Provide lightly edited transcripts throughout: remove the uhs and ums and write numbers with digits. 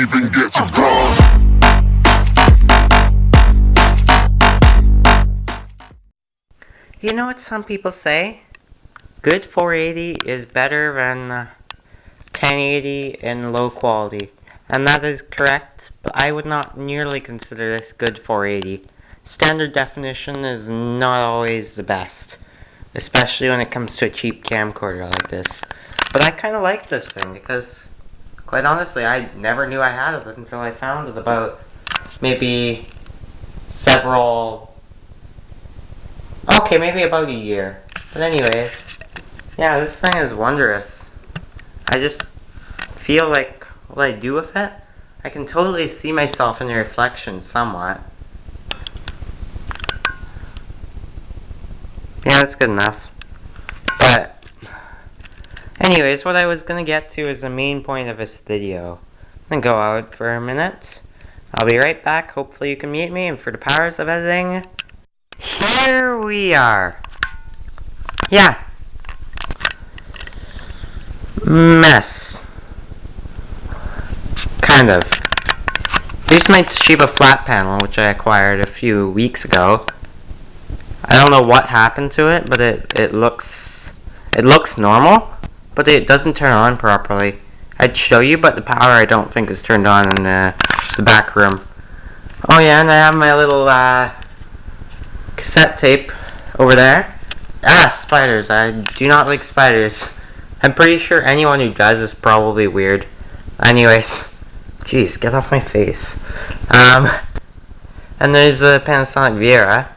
even get to cross. You know what some people say? Good 480 is better than 1080 in low quality. And that is correct, but I would not nearly consider this good 480. Standard definition is not always the best, especially when it comes to a cheap camcorder like this. But I kind of like this thing because, quite honestly, I never knew I had it until I found it about maybe maybe about a year. But anyways, yeah, this thing is wondrous. I just feel like what I do with it, I can totally see myself in the reflection somewhat. Yeah, that's good enough. But anyways, what I was gonna get to is the main point of this video. I'm gonna go out for a minute. I'll be right back. Hopefully you can mute me, and for the powers of editing, here we are. Yeah. Mess. Kind of. Here's my Toshiba flat panel, which I acquired a few weeks ago. I don't know what happened to it, but it looks normal, but it doesn't turn on properly. I'd show you, but the power I don't think is turned on in the back room. Oh yeah, and I have my little cassette tape over there. Spiders. I do not like spiders. I'm pretty sure anyone who does is probably weird. Anyways, jeez, get off my face. And there's a Panasonic Viera,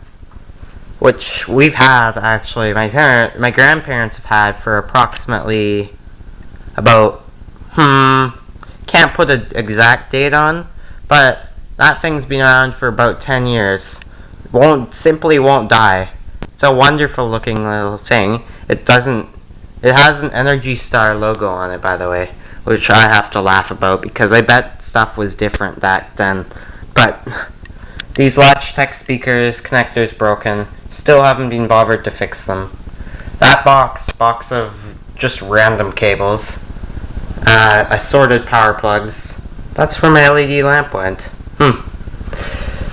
which we've had actually. My grandparents have had for approximately about can't put an exact date on, but that thing's been around for about 10 years. Simply won't die. It's a wonderful looking little thing. It has an Energy Star logo on it, by the way, which I have to laugh about because I bet stuff was different back then. But these Logitech speakers connectors broken. Still haven't been bothered to fix them. That box of just random cables, assorted power plugs. That's where my LED lamp went.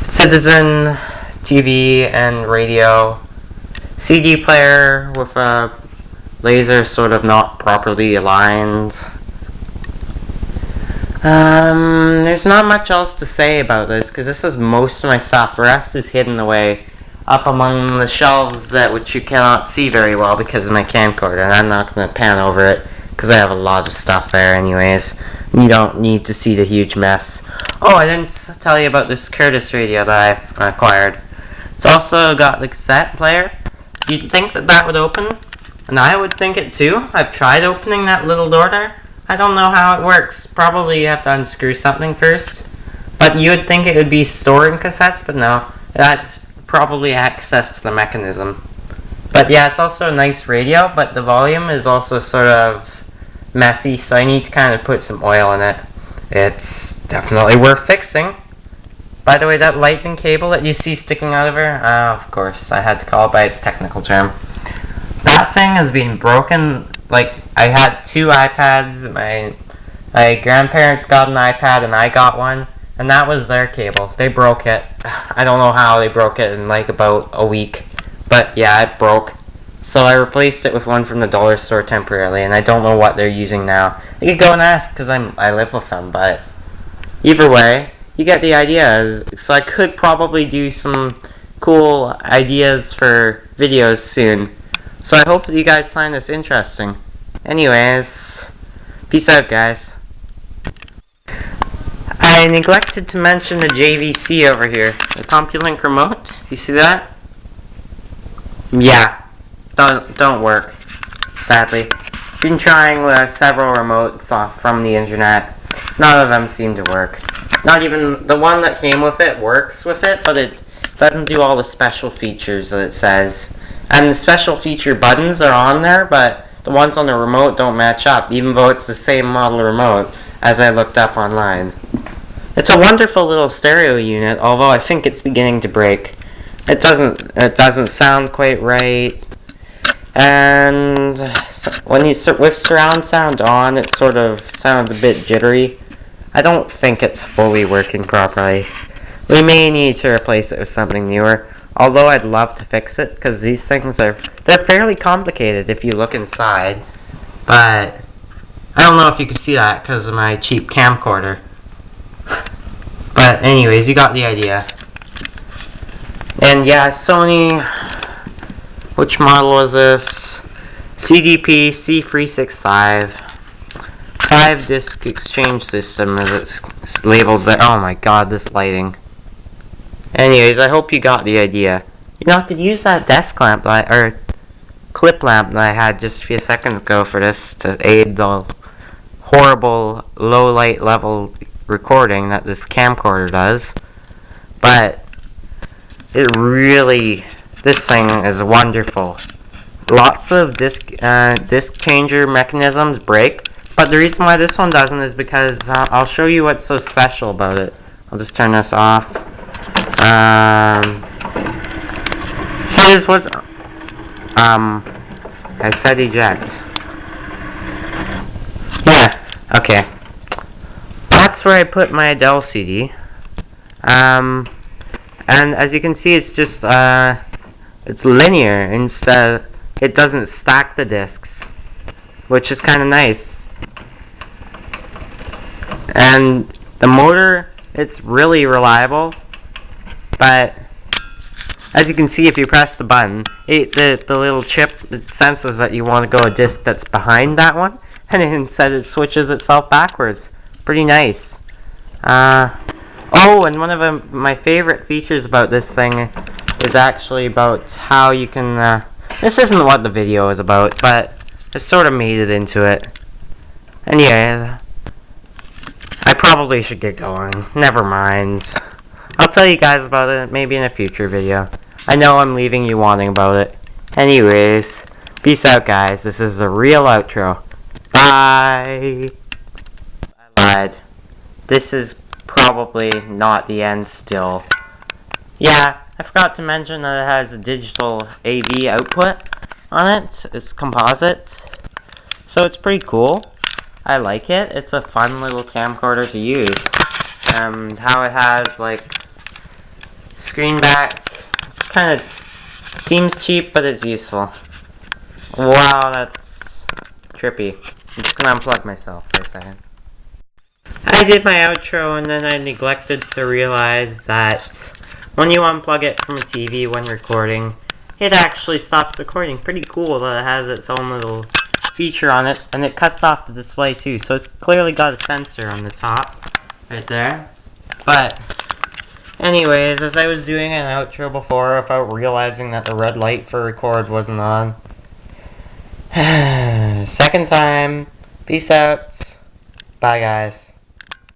Citizen TV and radio. CD player with a laser sort of not properly aligned. There's not much else to say about this because this is most of my stuff. The rest is hidden away up among the shelves which you cannot see very well because of my camcorder, and I'm not going to pan over it because I have a lot of stuff there anyways. You don't need to see the huge mess. Oh, I didn't tell you about this Curtis radio that I acquired. It's also got the cassette player. You'd think that would open, and I would think it too. I've tried opening that little door there. I don't know how it works. Probably you have to unscrew something first. But you would think it would be storing cassettes, but no. That's probably access to the mechanism. But yeah, it's also a nice radio, but the volume is also sort of messy, so I need to kind of put some oil in it. It's definitely worth fixing. By the way, that lightning cable that you see sticking out of her, of course, I had to call it by its technical term. That thing has been broken. Like, I had two iPads, my grandparents got an iPad and I got one, and that was their cable. They broke it. I don't know how they broke it in like about a week, but yeah, it broke. So I replaced it with one from the dollar store temporarily, and I don't know what they're using now. You could go and ask, because I live with them, but either way, you get the idea. So I could probably do some cool ideas for videos soon. So I hope that you guys find this interesting. Anyways, peace out, guys. I neglected to mention the JVC over here. The CompuLink remote. You see that? Yeah. Don't work, sadly. Been trying several remotes from the internet. None of them seem to work. Not even the one that came with it works with it, but it doesn't do all the special features that it says. And the special feature buttons are on there, but the ones on the remote don't match up, even though it's the same model remote as I looked up online. It's a wonderful little stereo unit, although I think it's beginning to break. It doesn't sound quite right. And when with surround sound on, it sort of sounds a bit jittery. I don't think it's fully working properly. We may need to replace it with something newer, although I'd love to fix it, because these things they're fairly complicated if you look inside, but I don't know if you can see that because of my cheap camcorder. But anyways, you got the idea. And yeah, Sony, which model was this? CDP C365 5-disc exchange system, as it labels it. Oh my god, this lighting. Anyways, I hope you got the idea. You know, I could use that desk lamp or clip lamp that I had just a few seconds ago for this to aid the horrible low light level recording that this camcorder does. But this thing is wonderful. Lots of disc changer mechanisms break, but the reason why this one doesn't is because I'll show you what's so special about it. I'll just turn this off. Here's what's I said eject. Yeah, okay. That's where I put my Adele CD. And as you can see, it's just it's linear instead. It doesn't stack the discs, which is kind of nice. And the motor, it's really reliable, but as you can see, if you press the button, the little chip senses that you want to go a disc that's behind that one, and instead it switches itself backwards. Pretty nice. Oh, and one of my favorite features about this thing is actually about how you can, this isn't what the video is about, but I've sort of made it into it. Anyways, I probably should get going. Never mind. I'll tell you guys about it maybe in a future video. I know I'm leaving you wanting about it. Anyways, peace out guys. This is a real outro. Bye! I lied. This is probably not the end still. Yeah, I forgot to mention that it has a digital AV output on it. It's composite. So it's pretty cool. I like it. It's a fun little camcorder to use. And how it has like screen back. It's kind of seems cheap, but it's useful. Wow, that's trippy. I'm just gonna unplug myself for a second. I did my outro and then I neglected to realize that when you unplug it from a TV when recording, it actually stops recording. Pretty cool that it has its own little feature on it, and it cuts off the display too, so it's clearly got a sensor on the top right there. But anyways, as I was doing an outro before without realizing that the red light for record wasn't on, second time, peace out, bye guys.